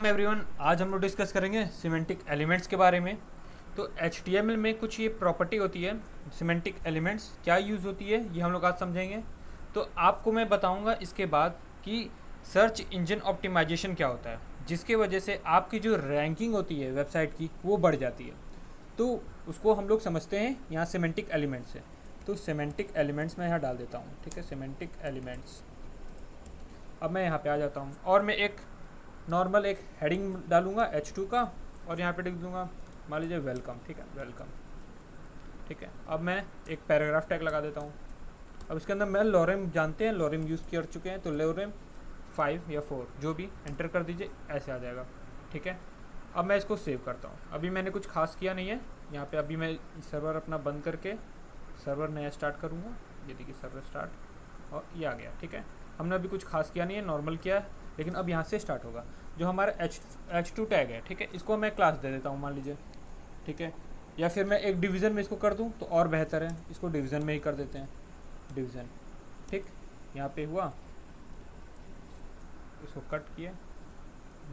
Everyone, आज हम लोग डिस्कस करेंगे सिमेंटिक एलिमेंट्स के बारे में। तो HTML में कुछ ये प्रॉपर्टी होती है, सिमेंटिक एलिमेंट्स क्या यूज़ होती है ये हम लोग आज समझेंगे। तो आपको मैं बताऊंगा इसके बाद कि सर्च इंजन ऑप्टिमाइजेशन क्या होता है, जिसके वजह से आपकी जो रैंकिंग होती है वेबसाइट की वो बढ़ जाती है। तो उसको हम लोग समझते हैं यहाँ सिमेंटिक एलिमेंट्स से। तो सिमेंटिक एलिमेंट्स मैं यहाँ डाल देता हूँ, ठीक है, सिमेंटिक एलिमेंट्स। अब मैं यहाँ पे आ जाता हूँ और मैं एक नॉर्मल एक हेडिंग डालूंगा H2 का और यहाँ पे लिख दूंगा मान लीजिए वेलकम, ठीक है, वेलकम, ठीक है। अब मैं एक पैराग्राफ टैग लगा देता हूँ। अब इसके अंदर मैं लॉरेम, जानते हैं लॉरेम यूज़ कर चुके हैं, तो लॉरेम 5 या 4 जो भी एंटर कर दीजिए, ऐसे आ जाएगा, ठीक है। अब मैं इसको सेव करता हूँ। अभी मैंने कुछ खास किया नहीं है यहाँ पे। अभी मैं सर्वर अपना बंद करके सर्वर नया स्टार्ट करूँगा। ये देखिए सर्वर स्टार्ट और ये आ गया, ठीक है। हमने अभी कुछ खास किया नहीं है, नॉर्मल किया है, लेकिन अब यहाँ से स्टार्ट होगा। जो हमारा H2 टैग है, ठीक है, इसको मैं क्लास दे देता हूँ मान लीजिए, ठीक है। या फिर मैं एक डिवीज़न में इसको कर दूँ तो और बेहतर है, इसको डिवीज़न में ही कर देते हैं, डिवीज़न, ठीक। यहाँ पे हुआ, इसको कट किए,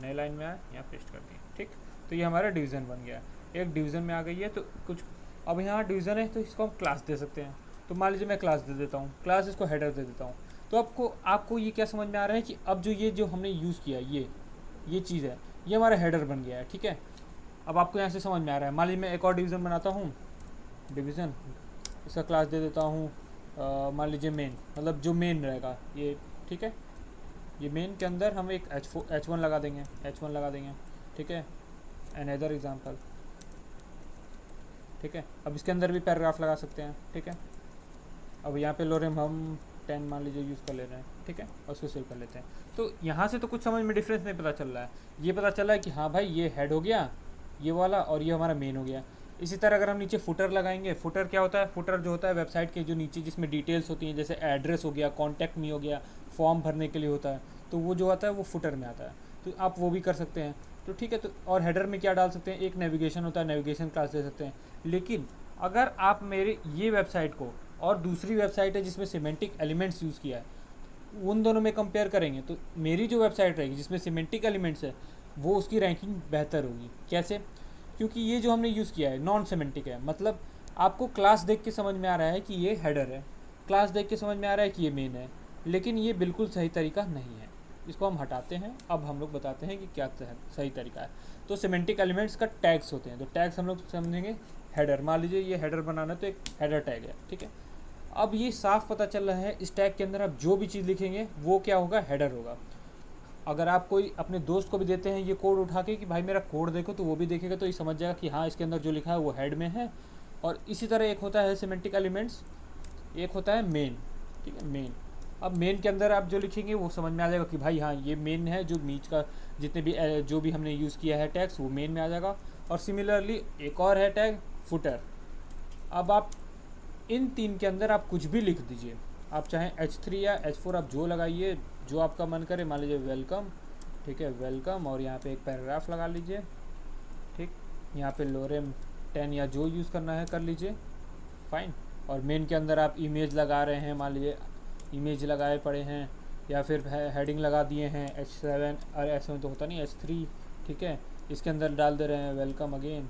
नए लाइन में आया, यहाँ पेस्ट कर दिए, ठीक। तो ये हमारा डिवीज़न बन गया, एक डिवीज़न में आ गई है। तो कुछ अब यहाँ डिवीज़न है तो इसको हम क्लास दे सकते हैं। तो मान लीजिए मैं क्लास दे देता हूँ, क्लास इसको हेडर दे देता हूँ। तो आपको ये क्या समझ में आ रहा है कि अब जो हमने यूज़ किया ये चीज़ है, ये हमारा हेडर बन गया है, ठीक है। अब आपको यहाँ से समझ में आ रहा है। मान लीजिए मैं एक और डिवीज़न बनाता हूँ, डिवीज़न, इसका क्लास दे देता हूँ मान लीजिए मेन, मतलब जो मेन रहेगा ये, ठीक है। ये मेन के अंदर हम एक H1 लगा देंगे, ठीक है। अनदर एग्जांपल, ठीक है। अब इसके अंदर भी पैराग्राफ लगा सकते हैं, ठीक है। अब यहाँ पे लॉरेम हम 10 मान लीजिए यूज़ कर ले रहे हैं, ठीक है, और उसको सेव कर लेते हैं। तो यहाँ से तो कुछ समझ में डिफरेंस नहीं पता चल रहा है। ये पता चल रहा है कि हाँ भाई ये हेड हो गया ये वाला, और ये हमारा मेन हो गया। इसी तरह अगर हम नीचे फुटर लगाएंगे, फुटर क्या होता है, फुटर जो होता है वेबसाइट के जो नीचे जिसमें डिटेल्स होती हैं, जैसे एड्रेस हो गया, कॉन्टैक्ट मी हो गया, फॉर्म भरने के लिए होता है, तो वो जो आता है वो फुटर में आता है। तो आप वो भी कर सकते हैं, तो ठीक है। तो और हेडर में क्या डाल सकते हैं, एक नेविगेशन होता है, नेविगेशन क्लास दे सकते हैं। लेकिन अगर आप मेरे ये वेबसाइट को और दूसरी वेबसाइट है जिसमें सिमेंटिक एलिमेंट्स यूज़ किया है, उन दोनों में कंपेयर करेंगे तो मेरी जो वेबसाइट रहेगी जिसमें सिमेंटिक एलिमेंट्स है वो उसकी रैंकिंग बेहतर होगी। कैसे? क्योंकि ये जो हमने यूज़ किया है नॉन सिमेंटिक है, मतलब आपको क्लास देख के समझ में आ रहा है कि ये हेडर है, क्लास देख के समझ में आ रहा है कि ये मेन है, लेकिन ये बिल्कुल सही तरीका नहीं है। इसको हम हटाते हैं। अब हम लोग बताते हैं कि क्या सही तरीका है। तो सिमेंटिक एलिमेंट्स का टैग्स होते हैं, तो टैग्स हम लोग समझेंगे हेडर। मान लीजिए ये हेडर बनाना है तो एक हेडर टैग है, ठीक है। अब ये साफ पता चल रहा है इस टैग के अंदर आप जो भी चीज़ लिखेंगे वो क्या होगा, हेडर होगा। अगर आप कोई अपने दोस्त को भी देते हैं ये कोड उठा के कि भाई मेरा कोड देखो, तो वो भी देखेगा तो ये समझ जाएगा कि हाँ इसके अंदर जो लिखा है वो हेड में है। और इसी तरह एक होता है सिमेंटिक एलिमेंट्स, एक होता है मेन, ठीक है, मेन। अब मेन के अंदर आप जो लिखेंगे वो समझ में आ जाएगा कि भाई हाँ ये मेन है, जो बीच का जितने भी जो भी हमने यूज़ किया है टैग्स वो मेन में आ जाएगा। और सिमिलरली एक और है टैग फुटर। अब आप इन तीन के अंदर आप कुछ भी लिख दीजिए, आप चाहे H3 या H4 आप जो लगाइए, जो आपका मन करे। मान लीजिए वेलकम, ठीक है, वेलकम, और यहाँ पे एक पैराग्राफ लगा लीजिए, ठीक। यहाँ पे लॉरेम 10 या जो यूज़ करना है कर लीजिए, फाइन। और मेन के अंदर आप इमेज लगा रहे हैं, मान लीजिए इमेज लगाए पड़े हैं, या फिर हेडिंग लगा दिए हैं H7, और H7 तो होता नहीं, H3, ठीक है। इसके अंदर डाल दे रहे हैं वेलकम अगेन,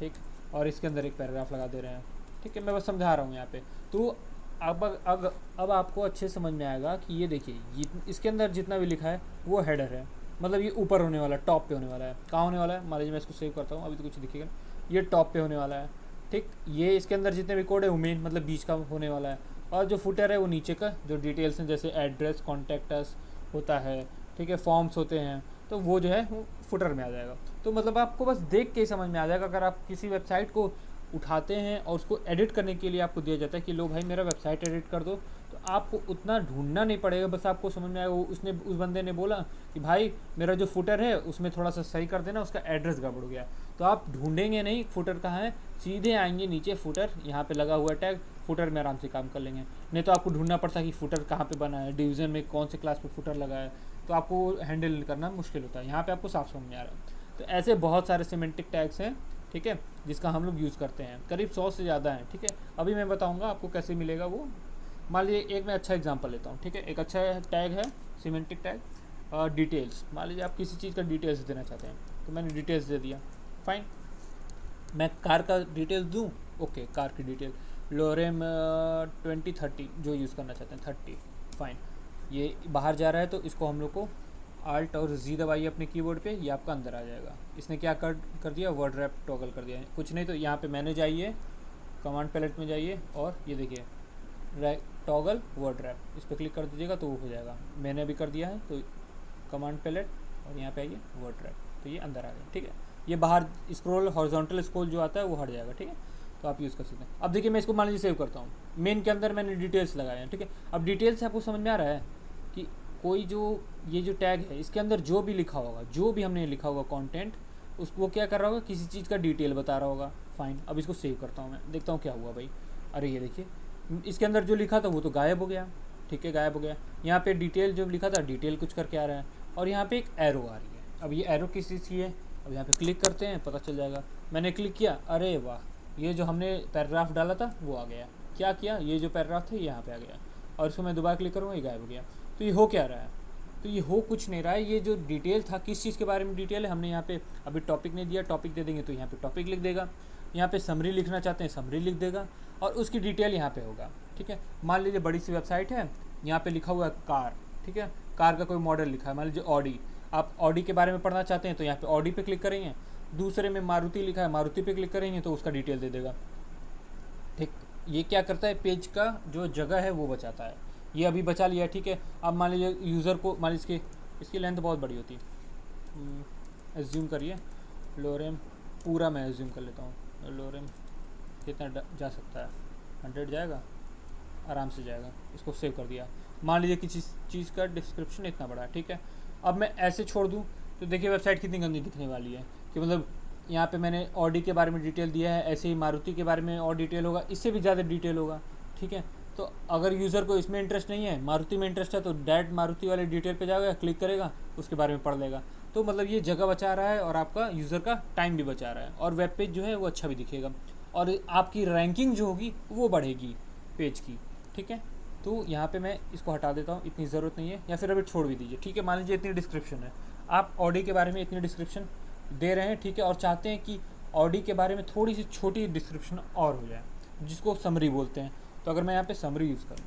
ठीक। और इसके अंदर एक पैराग्राफ लगा दे रहे हैं, ठीक है। मैं बस समझा रहा हूँ यहाँ पे। तो अब आपको अच्छे समझ में आएगा कि ये देखिए इसके अंदर जितना भी लिखा है वो हेडर है, मतलब ये ऊपर होने वाला है, टॉप पे होने वाला है। कहाँ होने वाला है, मान लीजिए मैं इसको सेव करता हूँ, अभी तो कुछ दिखेगा, ये टॉप पे होने वाला है, ठीक। ये इसके अंदर जितने भी कोड है वो मेन, मतलब बीच का होने वाला है। और जो फुटर है वो नीचे का जो डिटेल्स हैं, जैसे एड्रेस, कॉन्टैक्टस होता है, ठीक है, फॉर्म्स होते हैं, तो वो जो है वो फुटर में आ जाएगा। तो मतलब आपको बस देख के ही समझ में आ जाएगा। अगर आप किसी वेबसाइट को उठाते हैं और उसको एडिट करने के लिए आपको दिया जाता है कि लो भाई मेरा वेबसाइट एडिट कर दो, तो आपको उतना ढूंढना नहीं पड़ेगा। बस आपको समझ में आएगा उसने उस बंदे ने बोला कि भाई मेरा जो फुटर है उसमें थोड़ा सा सही कर देना, उसका एड्रेस गड़बड़ गया। तो आप ढूंढेंगे नहीं फुटर कहाँ है, सीधे आएंगे नीचे फुटर, यहाँ पे लगा हुआ टैग फुटर में आराम से काम कर लेंगे। नहीं तो आपको ढूंढना पड़ता है कि फुटर कहाँ पे बना है, डिवीज़न में कौन से क्लास पे फुटर लगा है, तो आपको हैंडल करना मुश्किल होता है। यहाँ पे आपको साफ समझ में आ रहा है। तो ऐसे बहुत सारे सिमेंटिक टैग्स हैं, ठीक है, जिसका हम लोग यूज़ करते हैं, करीब 100 से ज़्यादा है, ठीक है। अभी मैं बताऊंगा आपको कैसे मिलेगा वो। मान लीजिए एक मैं अच्छा एग्जांपल लेता हूँ, ठीक है। एक अच्छा टैग है सिमेंटिक टैग, डिटेल्स, मान लीजिए आप किसी चीज़ का डिटेल्स देना चाहते हैं, तो मैंने डिटेल्स दे दिया, फाइन। मैं कार का डिटेल्स दूँ, ओके, कार की डिटेल लोरेम 2030 जो यूज़ करना चाहते हैं 30, फाइन। ये बाहर जा रहा है तो इसको हम लोग को आल्ट और जी दबाइए अपने कीबोर्ड पे, ये आपका अंदर आ जाएगा। इसने क्या कर दिया, वर्ड रैप टॉगल कर दिया। कुछ नहीं तो यहाँ पे मैंने जाइए, कमांड पैलेट में जाइए और ये देखिए टॉगल वर्ड रैप, इस पर क्लिक कर दीजिएगा तो वो हो जाएगा। मैंने अभी कर दिया है तो कमांड पैलेट और यहाँ पे आइए वर्ड रैप, तो ये अंदर आ गया, ठीक है। ये बाहर स्क्रॉल हॉरिजॉन्टल स्क्रॉल जो आता है वो हट जाएगा, ठीक है। तो आप यूज़ कर सकते हैं। अब देखिए मैं इसको मान लीजिए सेव करता हूँ, मेन के अंदर मैंने डिटेल्स लगाए हैं, ठीक है। अब डिटेल्स से आपको समझ में आ रहा है कि कोई जो ये जो टैग है इसके अंदर जो भी लिखा होगा, जो भी हमने लिखा होगा कंटेंट, उसको क्या कर रहा होगा, किसी चीज़ का डिटेल बता रहा होगा, फाइन। अब इसको सेव करता हूँ मैं, देखता हूँ क्या हुआ भाई। अरे ये देखिए इसके अंदर जो लिखा था वो तो गायब हो गया, ठीक है, गायब हो गया। यहाँ पे डिटेल जो लिखा था डिटेल कुछ करके आ रहा है, और यहाँ पे एक एरो आ रही है। अब ये एरो किस चीज़ की है, अब यहाँ पे क्लिक करते हैं पता चल जाएगा। मैंने क्लिक किया, अरे वाह, ये जो हमने पैराग्राफ डाला था वो आ गया। क्या किया, ये जो पैराग्राफ था यहाँ पे आ गया, और इसको मैं दोबारा क्लिक करूँगा ये गायब हो गया। तो ये हो क्या रहा है, तो ये हो कुछ नहीं रहा है। ये जो डिटेल था किस चीज़ के बारे में डिटेल है, हमने यहाँ पे अभी टॉपिक नहीं दिया, टॉपिक दे देंगे तो यहाँ पे टॉपिक लिख देगा। यहाँ पे समरी लिखना चाहते हैं समरी लिख देगा, और उसकी डिटेल यहाँ पे होगा, ठीक है। मान लीजिए बड़ी सी वेबसाइट है, यहाँ पे लिखा हुआ है कार, ठीक है, कार का कोई मॉडल लिखा है, मान लीजिए ऑडी, आप ऑडी के बारे में पढ़ना चाहते हैं तो यहाँ पे ऑडी पे क्लिक करेंगे। दूसरे में मारुति लिखा है, मारुति पे क्लिक करेंगे तो उसका डिटेल दे देगा, ठीक। ये क्या करता है, पेज का जो जगह है वो बचाता है। ये अभी बचा लिया, ठीक है। अब मान लीजिए यूज़र को, मान लीजिए इसकी लेंथ बहुत बड़ी होती है, एज्यूम करिए लोरेम पूरा, मैं एज्यूम कर लेता हूँ लोरेम कितना जा सकता है, 100 जाएगा, आराम से जाएगा। इसको सेव कर दिया। मान लीजिए किसी चीज़ का डिस्क्रिप्शन इतना बड़ा है, ठीक है। अब मैं ऐसे छोड़ दूँ तो देखिए वेबसाइट कितनी गंदी दिखने वाली है, कि मतलब यहाँ पे मैंने ऑडी के बारे में डिटेल दिया है, ऐसे ही मारुति के बारे में और डिटेल होगा, इससे भी ज़्यादा डिटेल होगा, ठीक है। तो अगर यूज़र को इसमें इंटरेस्ट नहीं है, मारुति में इंटरेस्ट है, तो डायरेक्ट मारुति वाले डिटेल पे जाएगा, क्लिक करेगा, उसके बारे में पढ़ लेगा। तो मतलब ये जगह बचा रहा है और आपका यूज़र का टाइम भी बचा रहा है, और वेब पेज जो है वो अच्छा भी दिखेगा, और आपकी रैंकिंग जो होगी वो बढ़ेगी पेज की, ठीक है। तो यहाँ पे मैं इसको हटा देता हूँ, इतनी ज़रूरत नहीं है, या फिर अभी छोड़ भी दीजिए, ठीक है। मान लीजिए इतनी डिस्क्रिप्शन है, आप ऑडी के बारे में इतनी डिस्क्रिप्शन दे रहे हैं, ठीक है, और चाहते हैं कि ऑडी के बारे में थोड़ी सी छोटी डिस्क्रिप्शन और हो जाए, जिसको समरी बोलते हैं। तो अगर मैं यहाँ पे समरी यूज़ कर लूँ,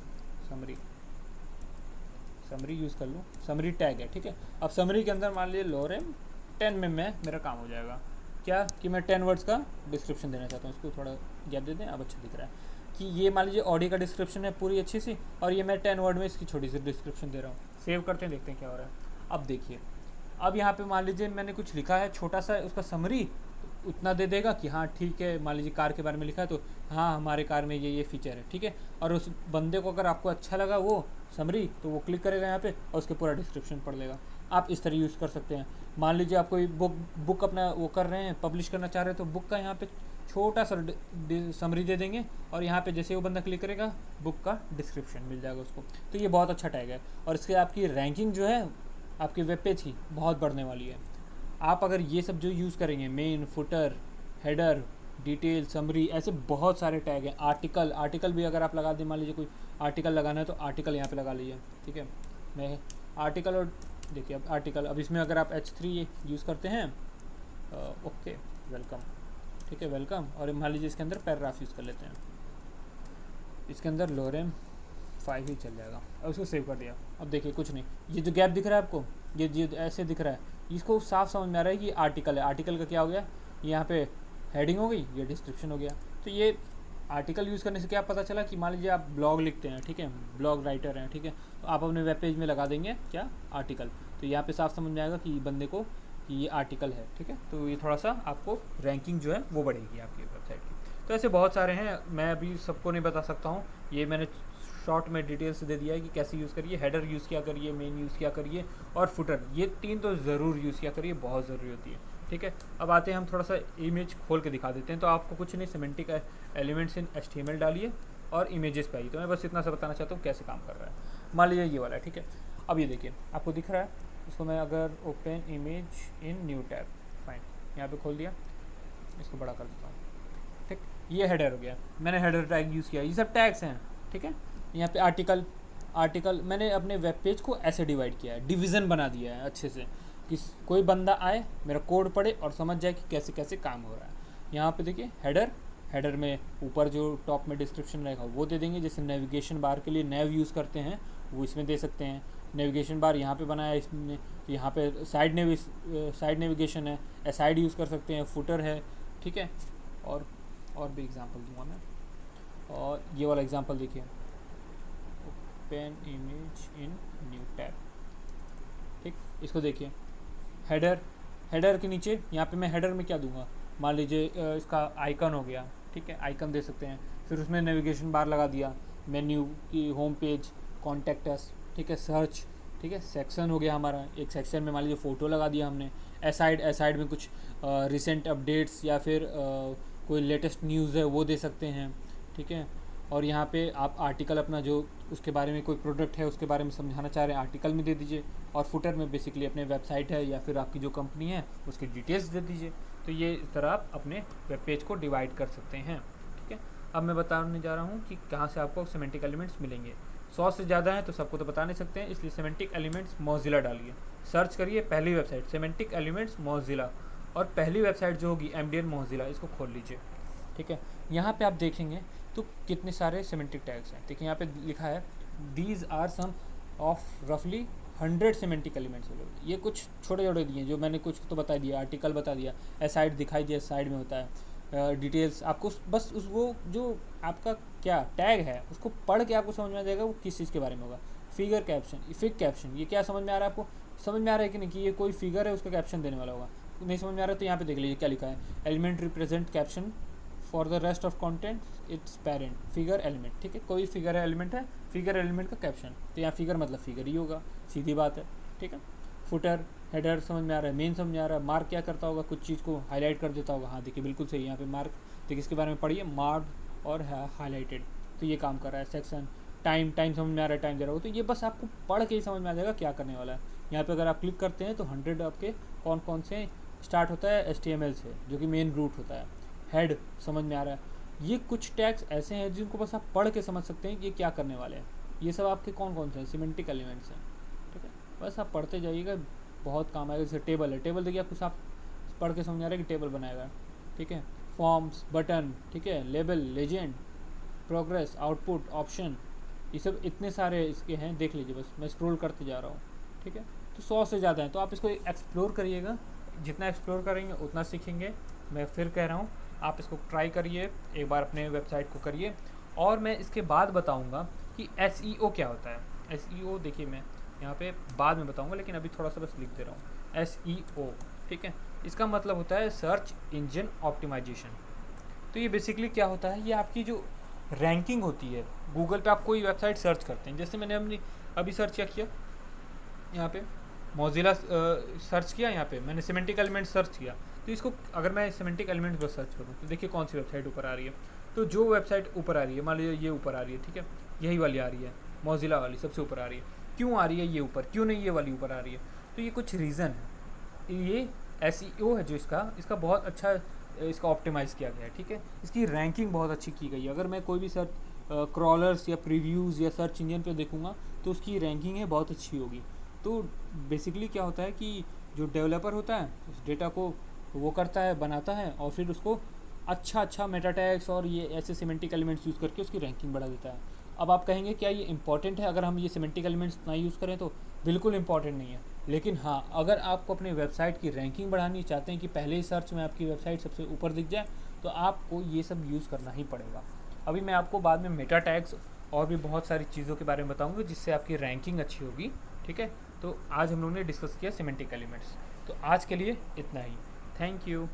समरी यूज़ कर लूँ, समरी टैग है, ठीक है। अब समरी के अंदर मान लीजिए लोरेम 10 में मेरा काम हो जाएगा, क्या कि मैं 10 वर्ड्स का डिस्क्रिप्शन देना चाहता हूँ। इसको थोड़ा गैप दे दें, अब अच्छा दिख रहा है कि ये मान लीजिए ऑडी का डिस्क्रिप्शन है पूरी अच्छी सी, और ये मैं 10 वर्ड में इसकी छोटी सी डिस्क्रिप्शन दे रहा हूँ। सेव करते हैं, देखते हैं क्या हो रहा है। अब देखिए, अब यहाँ पे मान लीजिए मैंने कुछ लिखा है छोटा सा, उसका समरी उतना दे देगा कि हाँ ठीक है, मान लीजिए कार के बारे में लिखा है तो हाँ हमारे कार में ये फीचर है, ठीक है। और उस बंदे को अगर आपको अच्छा लगा वो समरी, तो वो क्लिक करेगा यहाँ पे और उसके पूरा डिस्क्रिप्शन पढ़ लेगा। आप इस तरह यूज़ कर सकते हैं। मान लीजिए आप कोई बुक अपना वो कर रहे हैं, पब्लिश करना चाह रहे हैं, तो बुक का यहाँ पे छोटा सा समरी दे देंगे, और यहाँ पे जैसे वो बंदा क्लिक करेगा बुक का डिस्क्रिप्शन मिल जाएगा उसको। तो ये बहुत अच्छा टैग है, और इसके आपकी रैंकिंग जो है आपकी वेब पेज की बहुत बढ़ने वाली है। आप अगर ये सब जो यूज़ करेंगे, main, footer, header, detail, summary, ऐसे बहुत सारे टैग हैं। आर्टिकल भी अगर आप लगा दें, मान लीजिए कोई आर्टिकल लगाना है तो आर्टिकल यहाँ पे लगा लीजिए, ठीक है। मैं आर्टिकल, और देखिए अब आर्टिकल, अब इसमें अगर आप H3 यूज़ करते हैं, ओके वेलकम, ठीक है, वेलकम। और मान लीजिए इसके अंदर पैराग्राफ यूज़ कर लेते हैं, इसके अंदर लोरेम 5 ही चल जाएगा, और उसको सेव कर दिया। अब देखिए कुछ नहीं, ये जो गैप दिख रहा है आपको, ये ऐसे दिख रहा है, इसको साफ समझ में आ रहा है कि आर्टिकल है। आर्टिकल का क्या हो गया, यहाँ पे हेडिंग हो गई, ये डिस्क्रिप्शन हो गया। तो ये आर्टिकल यूज़ करने से क्या पता चला कि मान लीजिए आप ब्लॉग लिखते हैं, ठीक है, ब्लॉग राइटर हैं, ठीक है, तो आप अपने वेब पेज में लगा देंगे क्या, आर्टिकल। तो यहाँ पे साफ समझ में आएगा कि बंदे को कि ये आर्टिकल है, ठीक है। तो ये थोड़ा सा आपको रैंकिंग जो है वो बढ़ेगी आपकी वेबसाइट की। तो ऐसे बहुत सारे हैं, मैं अभी सबको नहीं बता सकता हूँ, ये मैंने शॉर्ट में डिटेल्स दे दिया है कि कैसे यूज़ करिए। हेडर यूज़ किया करिए, मेन यूज़ किया करिए, और फुटर, ये 3 तो ज़रूर यूज़ किया करिए, बहुत ज़रूरी होती है, ठीक है। अब आते हैं हम थोड़ा सा इमेज खोल के दिखा देते हैं। तो आपको कुछ नहीं, सिमेंटिक एलिमेंट्स इन HTML डालिए और इमेजेस पे आइए। तो मैं बस इतना सा बताना चाहता हूँ कैसे काम कर रहा है। मान लीजिए ये वाला है, ठीक है। अब ये देखिए आपको दिख रहा है, इसको मैं अगर open image in new tab, fine, यहाँ पे खोल दिया, इसको बड़ा कर देता हूँ, ठीक। ये हेडर हो गया, मैंने हेडर टैग यूज़ किया, ये सब टैग्स हैं, ठीक है। यहाँ पे आर्टिकल, आर्टिकल मैंने अपने वेब पेज को ऐसे डिवाइड किया है, डिवीज़न बना दिया है अच्छे से कि कोई बंदा आए मेरा कोड पढ़े और समझ जाए कि कैसे कैसे काम हो रहा है। यहाँ पे देखिए हेडर में ऊपर जो टॉप में डिस्क्रिप्शन रहेगा वो दे देंगे। जैसे नेविगेशन बार के लिए नेव यूज़ करते हैं वो इसमें दे सकते हैं। नेविगेशन बार यहाँ पे बनाया है इसमें, तो यहाँ पे साइड नेविगेशन है, एसाइड यूज़ कर सकते हैं, फुटर है, ठीक है। और भी एग्जांपल दूंगा मैं, और ये वाला एग्जांपल देखिए, open image in new tab, ठीक। इसको देखिए, हेडर के नीचे यहाँ पे मैं हेडर में क्या दूंगा, मान लीजिए इसका आइकन हो गया, ठीक है, आइकन दे सकते हैं। फिर उसमें नेविगेशन बार लगा दिया, मेन्यू की होम पेज, कॉन्टैक्ट अस, ठीक है, सर्च, ठीक है, सेक्शन हो गया हमारा, एक सेक्शन में मान लीजिए फ़ोटो लगा दिया हमने। एसाइड में कुछ रिसेंट अपडेट्स या फिर कोई लेटेस्ट न्यूज़ है वो दे सकते हैं, ठीक है। और यहाँ पे आप आर्टिकल अपना जो उसके बारे में कोई प्रोडक्ट है उसके बारे में समझाना चाह रहे हैं आर्टिकल में दे दीजिए, और फुटर में बेसिकली अपने वेबसाइट है या फिर आपकी जो कंपनी है उसकी डिटेल्स दे दीजिए। तो ये इस तरह आप अपने वेब पेज को डिवाइड कर सकते हैं, ठीक है। अब मैं बताने जा रहा हूँ कि कहाँ से आपको सिमेंटिक एलिमेंट्स मिलेंगे। 100 से ज़्यादा है तो सबको तो बता नहीं सकते हैं, इसलिए सिमेंटिक एलिमेंट्स मोजिला डालिए, सर्च करिए पहली वेबसाइट सिमेंटिक एलिमेंट्स मोजिला, और पहली वेबसाइट जो होगी MDN मोजिला, इसको खोल लीजिए, ठीक है। यहाँ पे आप देखेंगे तो कितने सारे सिमेंटिक टैग्स हैं। देखिए यहाँ पे लिखा है दीज आर सम ऑफ रफली 100 सिमेंटिक एलिमेंट्स। ये कुछ छोटे छोटे दिए जो मैंने कुछ तो बता दिया, आर्टिकल बता दिया, एसाइड दिखाई दिया साइड में होता है, डिटेल्स आपको बस उस वो जो आपका क्या टैग है उसको पढ़ के आपको समझ में आ जाएगा वो किस चीज़ के बारे में होगा। फिगर कैप्शन, इफिक कैप्शन, ये क्या समझ में आ रहा है आपको, समझ में आ रहा है कि नहीं कि ये कोई फिगर है उसका कैप्शन देने वाला होगा। नहीं समझ में आ रहा है तो यहाँ पे देख लीजिए क्या लिखा है, element represent caption for the rest of content it's parent figure element, ठीक है। कोई फिगर एलिमेंट है, फिगर एलिमेंट का कैप्शन, तो यहाँ फिगर मतलब फिगर ही होगा, सीधी बात है, ठीक है। फुटर, हेडर समझ में आ रहा है, मेन समझ में आ रहा है, मार्क क्या करता होगा, कुछ चीज़ को हाईलाइट कर देता होगा। हाँ देखिए बिल्कुल सही, यहाँ पे मार्क देखिए इसके बारे में पढ़िए, मार्क और हाईलाइटेड, तो ये काम कर रहा है। सेक्शन, टाइम समझ में आ रहा है, टाइम दे रहा होगा, तो ये बस आपको पढ़ के ही समझ में आ जाएगा क्या करने वाला है। यहाँ पे अगर आप क्लिक करते हैं तो 100 आपके कौन कौन से स्टार्ट होता है HTML से, जो कि मेन रूट होता है। हेड समझ में आ रहा है। ये कुछ टैग्स ऐसे हैं जिनको बस आप पढ़ के समझ सकते हैं कि ये क्या करने वाले हैं। ये सब आपके कौन कौन से हैं, सिमेंटिक एलिमेंट्स हैं, ठीक है। बस आप पढ़ते जाइएगा, बहुत काम आएगा। जैसे टेबल है, टेबल देखिए आपको साफ पढ़ के समझ आ रहा है कि टेबल बनाएगा, ठीक है। फॉर्म्स, बटन, ठीक है, label, legend, progress, output, option, ये सब इतने सारे इसके हैं, देख लीजिए, बस मैं स्क्रॉल करते जा रहा हूँ, ठीक है। तो 100 से ज़्यादा है, तो आप इसको एक्सप्लोर करिएगा, जितना एक्सप्लोर करेंगे उतना सीखेंगे। मैं फिर कह रहा हूँ आप इसको ट्राई करिए, एक बार अपने वेबसाइट को करिए, और मैं इसके बाद बताऊँगा कि SEO क्या होता है। SEO देखिए मैं यहाँ पे बाद में बताऊँगा, लेकिन अभी थोड़ा सा बस लिख दे रहा हूँ SEO, ठीक है। इसका मतलब होता है सर्च इंजन ऑप्टिमाइजेशन। तो ये बेसिकली क्या होता है, ये आपकी जो रैंकिंग होती है गूगल पे, आप कोई वेबसाइट सर्च करते हैं, जैसे मैंने अपनी अभी सर्च क्या किया, यहाँ पे मोजिला सर्च किया, यहाँ पे मैंने सिमेंटिक एलिमेंट सर्च किया, तो इसको अगर मैं सिमेंटिक एलिमेंट पर सर्च करूँ तो देखिए कौन सी वेबसाइट ऊपर आ रही है। तो जो वेबसाइट ऊपर आ रही है, मान लीजिए ये ऊपर आ रही है, ठीक है, यही वाली आ रही है, मोजिला वाली सबसे ऊपर आ रही है। क्यों आ रही है ये ऊपर, क्यों नहीं ये वाली ऊपर आ रही है, तो ये कुछ रीज़न है। ये SEO है जो इसका बहुत अच्छा इसका ऑप्टिमाइज़ किया गया है, ठीक है। इसकी रैंकिंग बहुत अच्छी की गई है। अगर मैं कोई भी सर्च क्रॉलर्स या प्रीव्यूज़ या सर्च इंजन पे देखूँगा तो उसकी रैंकिंग है बहुत अच्छी होगी। तो बेसिकली क्या होता है कि जो डेवलपर होता है उस डेटा को वो करता है, बनाता है, और फिर उसको अच्छा मेटा टैग्स और ये ऐसे सिमेंटिक एलिमेंट्स यूज़ करके उसकी रैंकिंग बढ़ा देता है। अब आप कहेंगे क्या ये इंपॉर्टेंट है अगर हम ये सिमेंटिक एलिमेंट्स ना यूज़ करें, तो बिल्कुल इंपॉर्टेंट नहीं है। लेकिन हाँ, अगर आपको अपनी वेबसाइट की रैंकिंग बढ़ानी चाहते हैं कि पहले ही सर्च में आपकी वेबसाइट सबसे ऊपर दिख जाए, तो आपको ये सब यूज़ करना ही पड़ेगा। अभी मैं आपको बाद में मेटा टैग्स और भी बहुत सारी चीज़ों के बारे में बताऊँगा जिससे आपकी रैंकिंग अच्छी होगी, ठीक है। तो आज हम लोगों ने डिस्कस किया सिमेंटिक एलिमेंट्स। तो आज के लिए इतना ही, थैंक यू।